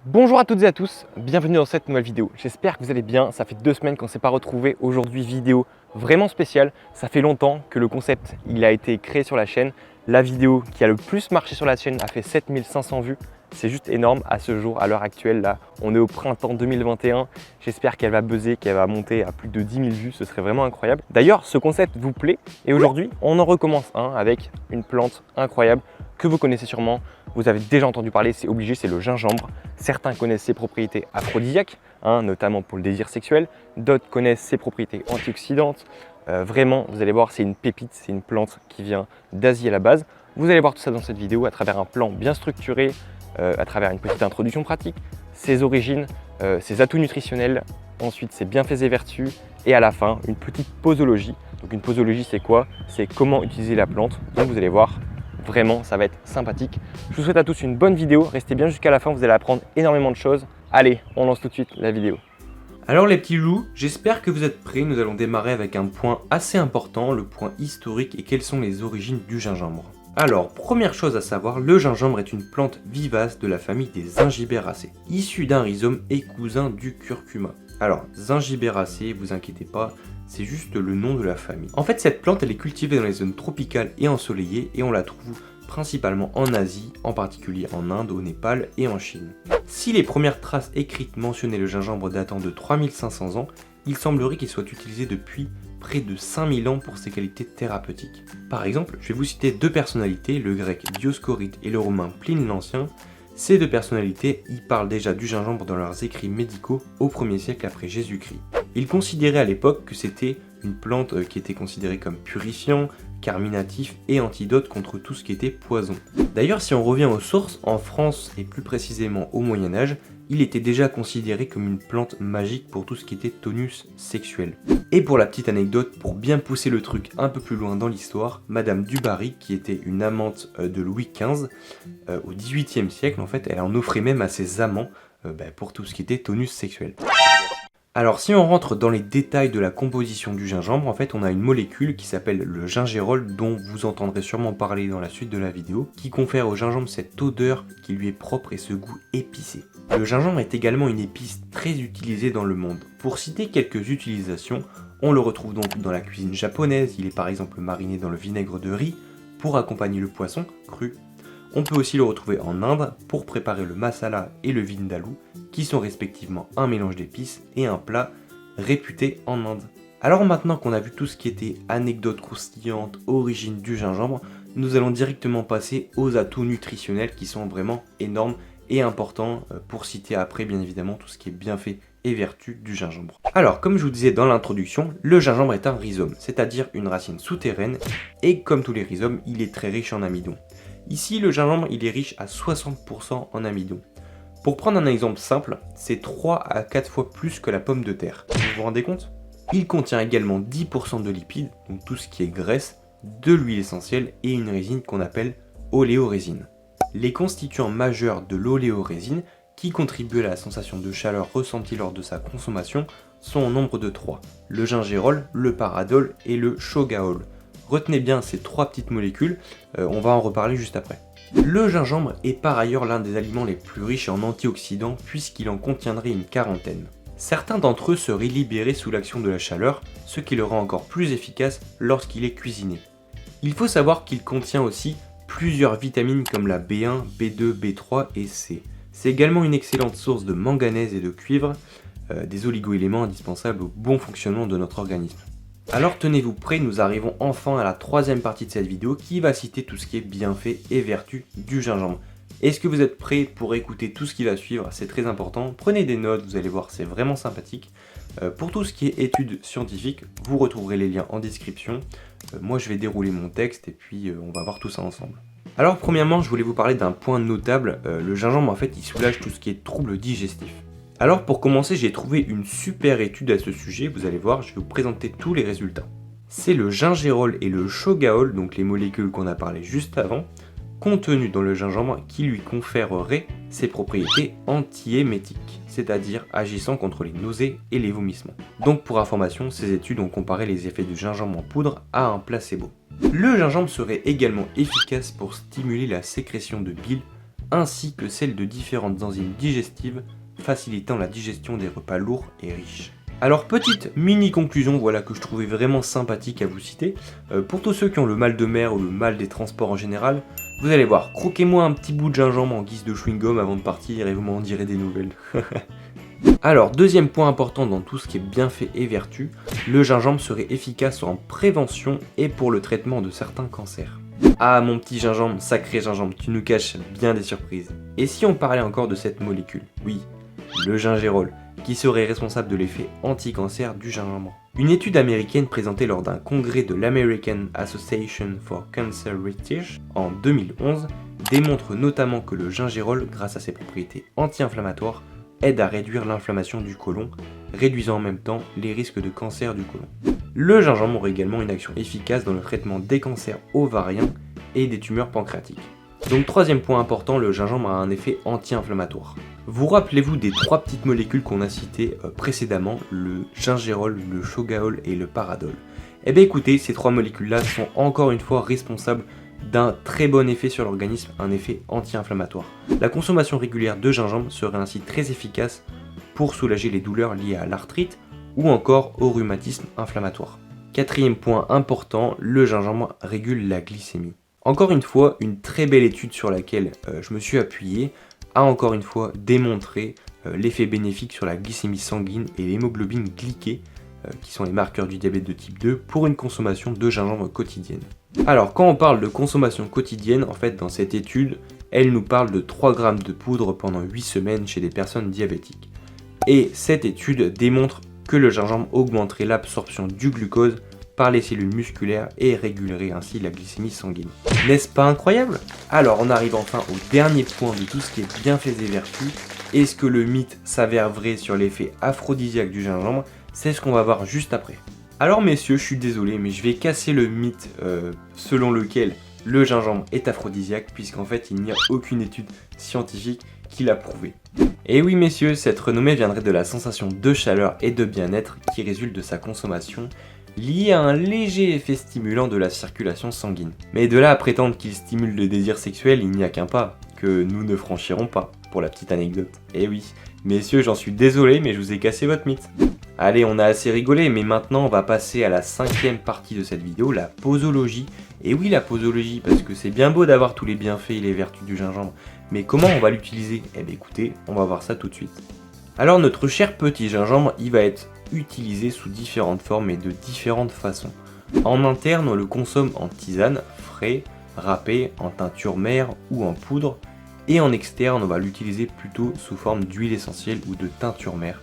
Bonjour à toutes et à tous, bienvenue dans cette nouvelle vidéo. J'espère que vous allez bien, ça fait 2 semaines qu'on ne s'est pas retrouvés. Aujourd'hui, vidéo vraiment spéciale. Ça fait longtemps que le concept a été créé sur la chaîne. La vidéo qui a le plus marché sur la chaîne a fait 7500 vues. C'est juste énorme à ce jour, à l'heure actuelle. Là, on est au printemps 2021. J'espère qu'elle va buzzer, qu'elle va monter à plus de 10 000 vues. Ce serait vraiment incroyable. D'ailleurs, ce concept vous plaît. Et aujourd'hui, on en recommence un avec une plante incroyable que vous connaissez sûrement. Vous avez déjà entendu parler, c'est obligé, c'est le gingembre. Certains connaissent ses propriétés aphrodisiaques, notamment pour le désir sexuel. D'autres connaissent ses propriétés antioxydantes. Vraiment, vous allez voir, c'est une pépite, c'est une plante qui vient d'Asie à la base. Vous allez voir tout ça dans cette vidéo à travers un plan bien structuré, à travers une petite introduction pratique, ses origines, ses atouts nutritionnels, ensuite ses bienfaits et vertus, et à la fin, une petite posologie. Donc une posologie, c'est quoi? C'est comment utiliser la plante. Donc vous allez voir, vraiment, ça va être sympathique. Je vous souhaite à tous une bonne vidéo. Restez bien jusqu'à la fin, vous allez apprendre énormément de choses. Allez, on lance tout de suite la vidéo. Alors les petits loups, j'espère que vous êtes prêts. Nous allons démarrer avec un point assez important, le point historique et quelles sont les origines du gingembre. Alors, première chose à savoir, le gingembre est une plante vivace de la famille des Zingiberaceae, issue d'un rhizome et cousin du curcuma. Alors, Zingiberaceae, vous inquiétez pas, c'est juste le nom de la famille. En fait, cette plante, elle est cultivée dans les zones tropicales et ensoleillées et on la trouve principalement en Asie, en particulier en Inde, au Népal et en Chine. Si les premières traces écrites mentionnaient le gingembre datant de 3500 ans, il semblerait qu'il soit utilisé depuis près de 5000 ans pour ses qualités thérapeutiques. Par exemple, je vais vous citer deux personnalités, le grec Dioscoride et le romain Pline l'Ancien. Ces deux personnalités y parlent déjà du gingembre dans leurs écrits médicaux au 1er siècle après Jésus-Christ. Ils considéraient à l'époque que c'était une plante qui était considérée comme purifiant, carminatif et antidote contre tout ce qui était poison. D'ailleurs, si on revient aux sources, en France et plus précisément au Moyen-Âge, il était déjà considéré comme une plante magique pour tout ce qui était tonus sexuel. Et pour la petite anecdote, pour bien pousser le truc un peu plus loin dans l'histoire, Madame du Barry, qui était une amante de Louis XV, au XVIIIe siècle, en fait, elle en offrait même à ses amants pour tout ce qui était tonus sexuel. Alors si on rentre dans les détails de la composition du gingembre, en fait on a une molécule qui s'appelle le gingérol dont vous entendrez sûrement parler dans la suite de la vidéo, qui confère au gingembre cette odeur qui lui est propre et ce goût épicé. Le gingembre est également une épice très utilisée dans le monde. Pour citer quelques utilisations, on le retrouve donc dans la cuisine japonaise, il est par exemple mariné dans le vinaigre de riz pour accompagner le poisson cru. On peut aussi le retrouver en Inde pour préparer le masala et le vindaloo, qui sont respectivement un mélange d'épices et un plat réputé en Inde. Alors maintenant qu'on a vu tout ce qui était anecdotes croustillantes, origine du gingembre, nous allons directement passer aux atouts nutritionnels qui sont vraiment énormes et importants pour citer après bien évidemment tout ce qui est bienfait et vertus du gingembre. Alors comme je vous disais dans l'introduction, le gingembre est un rhizome, c'est-à-dire une racine souterraine et comme tous les rhizomes, il est très riche en amidon. Ici, le gingembre, il est riche à 60% en amidon. Pour prendre un exemple simple, c'est 3 à 4 fois plus que la pomme de terre. Vous vous rendez compte? Il contient également 10% de lipides, donc tout ce qui est graisse, de l'huile essentielle et une résine qu'on appelle oléorésine. Les constituants majeurs de l'oléorésine, qui contribuent à la sensation de chaleur ressentie lors de sa consommation, sont au nombre de 3. Le gingérol, le paradol et le shogaol. Retenez bien ces 3 petites molécules, on va en reparler juste après. Le gingembre est par ailleurs l'un des aliments les plus riches en antioxydants puisqu'il en contiendrait une quarantaine. Certains d'entre eux seraient libérés sous l'action de la chaleur, ce qui le rend encore plus efficace lorsqu'il est cuisiné. Il faut savoir qu'il contient aussi plusieurs vitamines comme la B1, B2, B3 et C. C'est également une excellente source de manganèse et de cuivre, des oligo-éléments indispensables au bon fonctionnement de notre organisme. Alors tenez-vous prêts, nous arrivons enfin à la troisième partie de cette vidéo qui va citer tout ce qui est bienfaits et vertus du gingembre. Est-ce que vous êtes prêts pour écouter tout ce qui va suivre? C'est très important, prenez des notes, vous allez voir, c'est vraiment sympathique. Pour tout ce qui est études scientifiques, vous retrouverez les liens en description. Moi je vais dérouler mon texte et puis on va voir tout ça ensemble. Alors premièrement, je voulais vous parler d'un point notable, le gingembre en fait il soulage tout ce qui est troubles digestifs. Alors pour commencer, j'ai trouvé une super étude à ce sujet, vous allez voir, je vais vous présenter tous les résultats. C'est le gingérol et le shogaol, donc les molécules qu'on a parlé juste avant, contenues dans le gingembre qui lui conféreraient ses propriétés antiémétiques, c'est-à-dire agissant contre les nausées et les vomissements. Donc pour information, ces études ont comparé les effets du gingembre en poudre à un placebo. Le gingembre serait également efficace pour stimuler la sécrétion de bile ainsi que celle de différentes enzymes digestives, facilitant la digestion des repas lourds et riches. Alors petite mini conclusion voilà que je trouvais vraiment sympathique à vous citer, pour tous ceux qui ont le mal de mer ou le mal des transports en général, vous allez voir, croquez-moi un petit bout de gingembre en guise de chewing-gum avant de partir et vous m'en direz des nouvelles. Alors deuxième point important dans tout ce qui est bienfaits et vertus, le gingembre serait efficace en prévention et pour le traitement de certains cancers. Ah mon petit gingembre, sacré gingembre, tu nous caches bien des surprises. Et si on parlait encore de cette molécule? Oui, le gingérol, qui serait responsable de l'effet anti-cancer du gingembre. Une étude américaine présentée lors d'un congrès de l'American Association for Cancer Research en 2011 démontre notamment que le gingérol, grâce à ses propriétés anti-inflammatoires, aide à réduire l'inflammation du côlon, réduisant en même temps les risques de cancer du côlon. Le gingembre aurait également une action efficace dans le traitement des cancers ovariens et des tumeurs pancréatiques. Donc troisième point important, le gingembre a un effet anti-inflammatoire. Vous rappelez-vous des trois petites molécules qu'on a citées précédemment, le gingérol, le shogaol et le paradol. Eh bien écoutez, ces trois molécules-là sont encore une fois responsables d'un très bon effet sur l'organisme, un effet anti-inflammatoire. La consommation régulière de gingembre serait ainsi très efficace pour soulager les douleurs liées à l'arthrite ou encore au rhumatisme inflammatoire. Quatrième point important, le gingembre régule la glycémie. Encore une fois, une très belle étude sur laquelle je me suis appuyé a encore une fois démontré l'effet bénéfique sur la glycémie sanguine et l'hémoglobine glyquée, qui sont les marqueurs du diabète de type 2, pour une consommation de gingembre quotidienne. Alors quand on parle de consommation quotidienne, en fait dans cette étude, elle nous parle de 3 grammes de poudre pendant 8 semaines chez des personnes diabétiques. Et cette étude démontre que le gingembre augmenterait l'absorption du glucose par les cellules musculaires et régulerait ainsi la glycémie sanguine. N'est-ce pas incroyable? Alors on arrive enfin au dernier point de tout ce qui est bienfaits et vertus. Est-ce que le mythe s'avère vrai sur l'effet aphrodisiaque du gingembre? C'est ce qu'on va voir juste après. Alors messieurs, je suis désolé, mais je vais casser le mythe selon lequel le gingembre est aphrodisiaque, puisqu'en fait il n'y a aucune étude scientifique qui l'a prouvé. Et oui messieurs, cette renommée viendrait de la sensation de chaleur et de bien-être qui résulte de sa consommation, liée à un léger effet stimulant de la circulation sanguine. Mais de là à prétendre qu'il stimule le désir sexuel, il n'y a qu'un pas, que nous ne franchirons pas, pour la petite anecdote. Et oui, messieurs, j'en suis désolé, mais je vous ai cassé votre mythe. Allez, on a assez rigolé, mais maintenant on va passer à la 5e partie de cette vidéo, la posologie. Et oui, la posologie, parce que c'est bien beau d'avoir tous les bienfaits et les vertus du gingembre, mais comment on va l'utiliser? Eh bien écoutez, on va voir ça tout de suite. Alors notre cher petit gingembre, il va être utilisé sous différentes formes et de différentes façons. En interne, on le consomme en tisane, frais, râpé, en teinture mère ou en poudre. Et en externe, on va l'utiliser plutôt sous forme d'huile essentielle ou de teinture mère,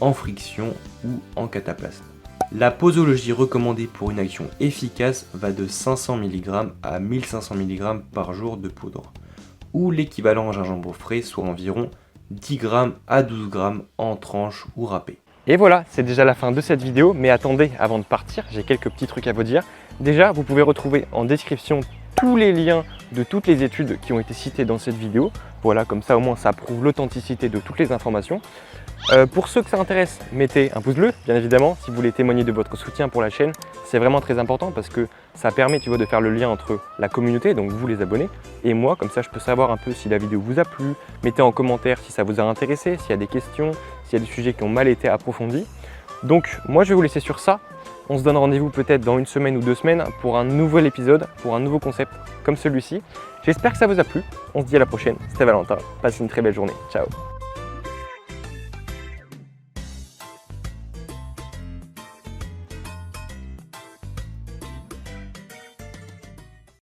en friction ou en cataplasme. La posologie recommandée pour une action efficace va de 500 mg à 1500 mg par jour de poudre, ou l'équivalent en gingembre frais, soit environ 10 g à 12 g en tranches ou râpées. Et voilà, c'est déjà la fin de cette vidéo, mais attendez, avant de partir, j'ai quelques petits trucs à vous dire. Déjà, vous pouvez retrouver en description tous les liens de toutes les études qui ont été citées dans cette vidéo. Voilà, comme ça au moins ça prouve l'authenticité de toutes les informations. Pour ceux que ça intéresse, mettez un pouce bleu, bien évidemment, si vous voulez témoigner de votre soutien pour la chaîne. C'est vraiment très important parce que ça permet, tu vois, de faire le lien entre la communauté, donc vous les abonnés, et moi, comme ça je peux savoir un peu si la vidéo vous a plu. Mettez en commentaire si ça vous a intéressé, s'il y a des questions, s'il y a des sujets qui ont mal été approfondis. Donc moi je vais vous laisser sur ça. On se donne rendez-vous peut-être dans 1 semaine ou 2 semaines pour un nouvel épisode, pour un nouveau concept comme celui-ci. J'espère que ça vous a plu. On se dit à la prochaine. C'était Valentin. Passez une très belle journée. Ciao.